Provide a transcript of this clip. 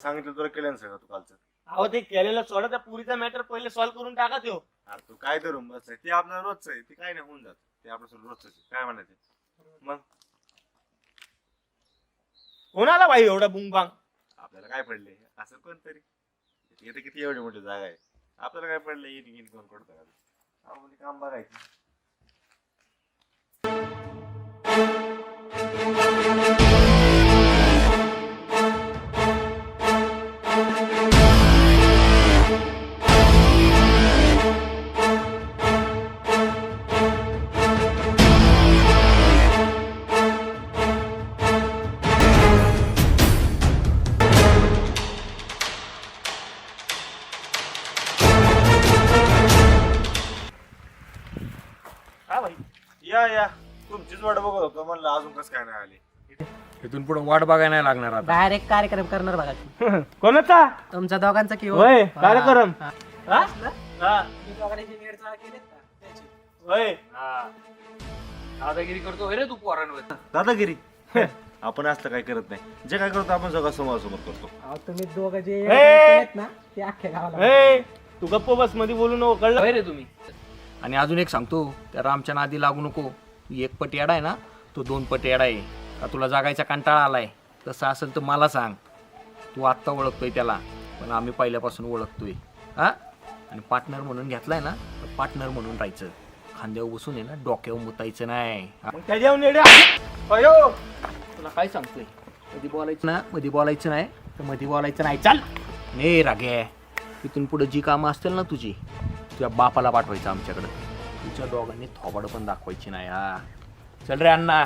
सांगितलं तुला केलं ना सगळं तू कालचं. अहो ते केलेलं सोडा, त्या पुरीचा मॅटर पहिले सॉल्व्ह करून टाका त्यो. अरे तू काय धरून बस ते आपलं रोजच आहे, ते काय नाही होऊन जात, ते आपलं रोजच आहे. काय म्हणायचं मग कोणाला भाई एवढा बुंगबांग? आपल्याला काय पडले असं कोणतरी इथे किती एवढी मोठी जागा आहे, आपल्याला काय पडलं येईन कोण करतो आपण काम बघायचं. हा भाई या तुमचीच वाट बघत होतो, म्हणलं अजून कसं काय नाही आली. इथून पुढे वाट बघायला नाही लागणार आता. डायरेक्ट कार्यक्रम करणार बघा कोणाचा? तुमच्या दोघांचा किंवा होय कार्यक्रम. हा. हा? हा. मी दोघांनी जे नेडचाळ केलेत ना, त्याची. होय दादागिरी करतो रे तू पोरांवर. दादागिरी आपण असलं काय करत नाही, जे काय करतो आपण सगळं समोर करतो. अहो, तुम्ही दोघं जे ए! केलेत ना ते अख्ख्या गावाला ए, तू गप्प बस, मध्ये बोलू नको, कळलं? होय रे तुम्ही. आणि अजून एक सांगतो, त्या रामच्या नादी लागू नको. तू एक पट येडा आहे ना, तो 2 पट येडा आहे. का तुला जागायचा कंटाळा आलाय? तसं असेल तर मला सांग. तू आत्ता ओळखतोय त्याला, पण आम्ही पहिल्यापासून ओळखतोय. हा, आणि पार्टनर म्हणून घेतलाय ना, तर पार्टनर म्हणून राहायचं. खांद्यावर बसून आहे ना, डोक्यावर मुतायचं नाही. मग त्याच्या नेड्या अयो तुला काय सांगतोय, मध्ये बोलायचं ना, मध्ये बोलायचं नाही, तर मध्ये बोलायचं नाही. चाल ने रागे. इथून पुढे जी कामं असतील ना तुझी, तुझ्या बापाला पाठवायचं आमच्याकडं. तुझ्या दोघांनी थोबाड पण दाखवायची नाही. हा चल रे अण्णा.